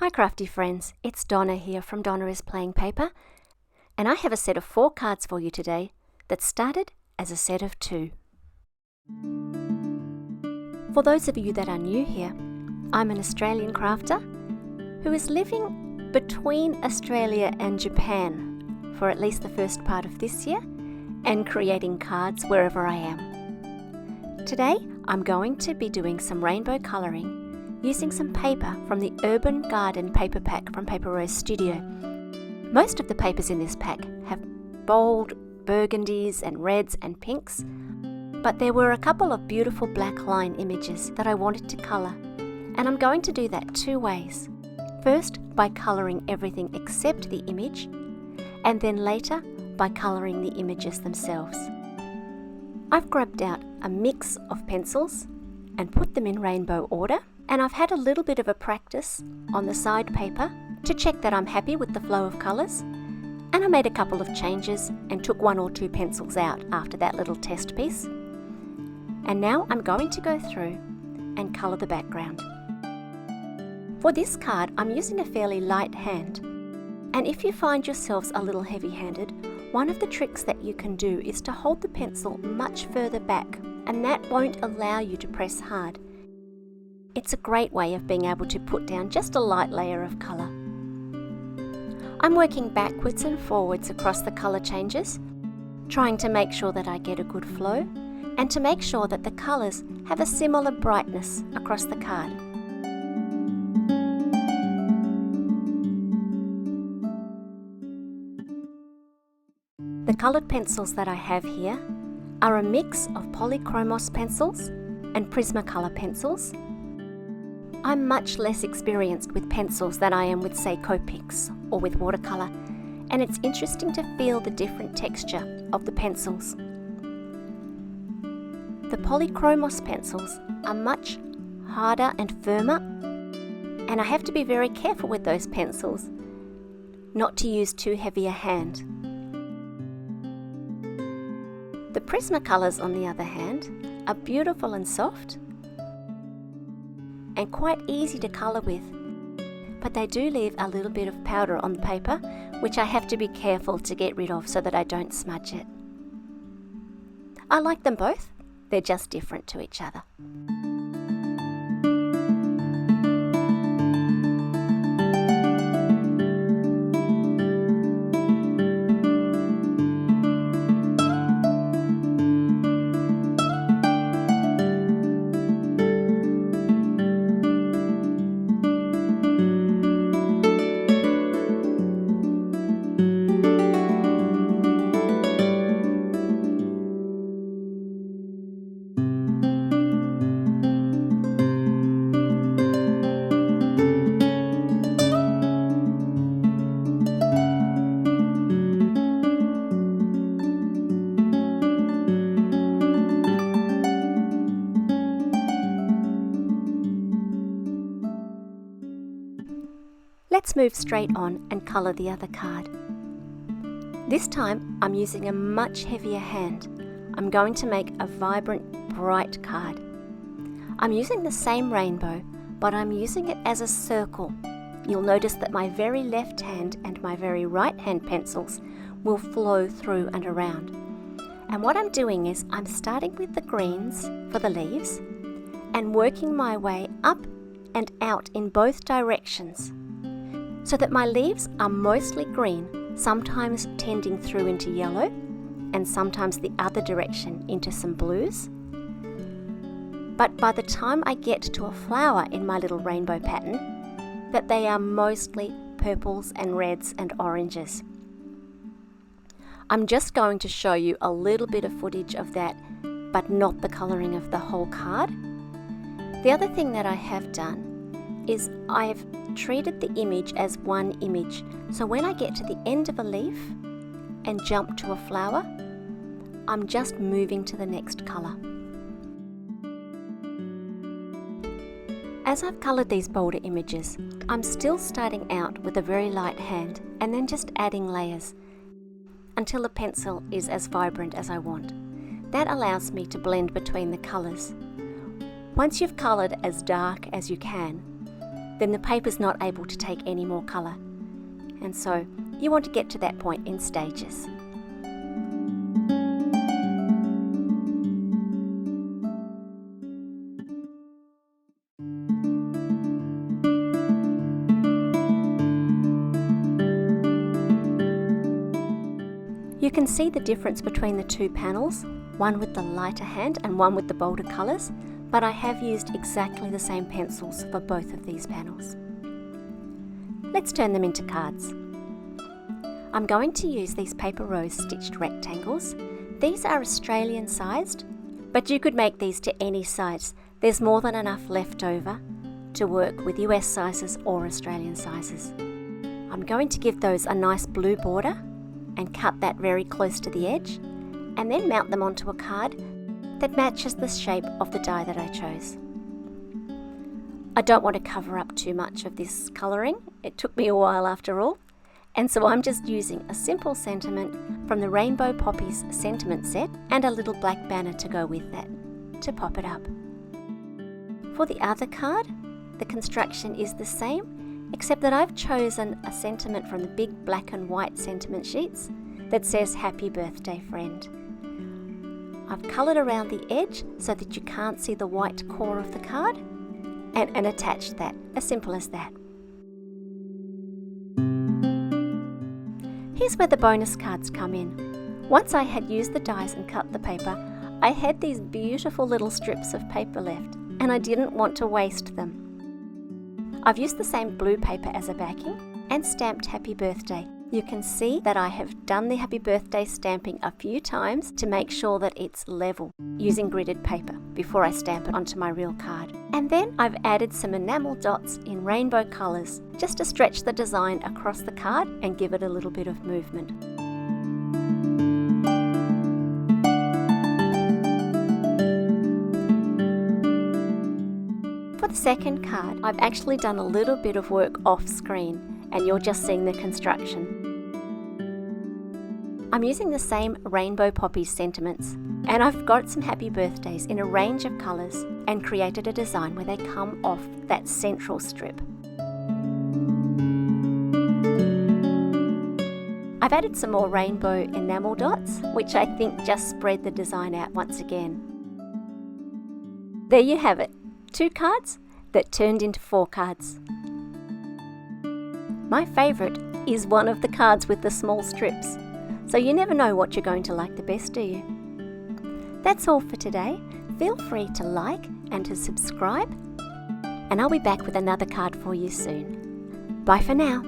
Hi crafty friends, it's Donna here from Donna is Playing Paper, and I have a set of 4 cards for you today that started as a set of 2. For those of you that are new here, I'm an Australian crafter who is living between Australia and Japan for at least the first part of this year and creating cards wherever I am. Today I'm going to be doing some rainbow colouring using some paper from the Urban Garden paper pack from Paper Rose Studio. Most of the papers in this pack have bold burgundies and reds and pinks, but there were a couple of beautiful black line images that I wanted to colour, and I'm going to do that 2 ways. First, by colouring everything except the image, and then later by colouring the images themselves. I've grabbed out a mix of pencils and put them in rainbow order, and I've had a little bit of a practice on the side paper to check that I'm happy with the flow of colours, and I made a couple of changes and took 1 or 2 pencils out after that little test piece. And now I'm going to go through and colour the background. For this card I'm using a fairly light hand, and if you find yourselves a little heavy-handed, one of the tricks that you can do is to hold the pencil much further back, and that won't allow you to press hard. It's a great way of being able to put down just a light layer of colour. I'm working backwards and forwards across the colour changes, trying to make sure that I get a good flow and to make sure that the colours have a similar brightness across the card. The coloured pencils that I have here are a mix of Polychromos pencils and Prismacolor pencils. I'm much less experienced with pencils than I am with, say, Copics or with watercolour, and it's interesting to feel the different texture of the pencils. The Polychromos pencils are much harder and firmer, and I have to be very careful with those pencils not to use too heavy a hand. The Prismacolors, on the other hand, are beautiful and soft and quite easy to colour with, but they do leave a little bit of powder on the paper, which I have to be careful to get rid of so that I don't smudge it. I like them both, they're just different to each other. Let's move straight on and colour the other card. This time I'm using a much heavier hand. I'm going to make a vibrant, bright card. I'm using the same rainbow, but I'm using it as a circle. You'll notice that my very left hand and my very right hand pencils will flow through and around. And what I'm doing is I'm starting with the greens for the leaves and working my way up and out in both directions, so that my leaves are mostly green, sometimes tending through into yellow, and sometimes the other direction into some blues. But by the time I get to a flower in my little rainbow pattern, that they are mostly purples and reds and oranges. I'm just going to show you a little bit of footage of that, but not the colouring of the whole card. The other thing that I have done is I've treated the image as one image, so when I get to the end of a leaf and jump to a flower, I'm just moving to the next colour. As I've coloured these bolder images, I'm still starting out with a very light hand and then just adding layers until the pencil is as vibrant as I want. That allows me to blend between the colours. Once you've coloured as dark as you can, then the paper's not able to take any more colour. And so you want to get to that point in stages. You can see the difference between the two panels, one with the lighter hand and one with the bolder colours, but I have used exactly the same pencils for both of these panels. Let's turn them into cards. I'm going to use these paper rose stitched rectangles. These are Australian sized, but you could make these to any size. There's more than enough left over to work with US sizes or Australian sizes. I'm going to give those a nice blue border and cut that very close to the edge, and then mount them onto a card that matches the shape of the die that I chose. I don't want to cover up too much of this colouring. It took me a while after all, and so I'm just using a simple sentiment from the Rainbow Poppies sentiment set and a little black banner to go with that, to pop it up. For the other card, the construction is the same, except that I've chosen a sentiment from the big black and white sentiment sheets that says Happy Birthday Friend. I've coloured around the edge so that you can't see the white core of the card and attached that, as simple as that. Here's where the bonus cards come in. Once I had used the dies and cut the paper, I had these beautiful little strips of paper left and I didn't want to waste them. I've used the same blue paper as a backing and stamped Happy Birthday. You can see that I have done the Happy Birthday stamping a few times to make sure that it's level using gridded paper before I stamp it onto my real card. And then I've added some enamel dots in rainbow colours just to stretch the design across the card and give it a little bit of movement. For the second card, I've actually done a little bit of work off screen and you're just seeing the construction. I'm using the same Rainbow Poppies sentiments and I've got some happy birthdays in a range of colours and created a design where they come off that central strip. I've added some more rainbow enamel dots, which I think just spread the design out once again. There you have it. 2 cards that turned into 4 cards. My favourite is one of the cards with the small strips, so you never know what you're going to like the best, do you? That's all for today. Feel free to like and to subscribe, and I'll be back with another card for you soon. Bye for now.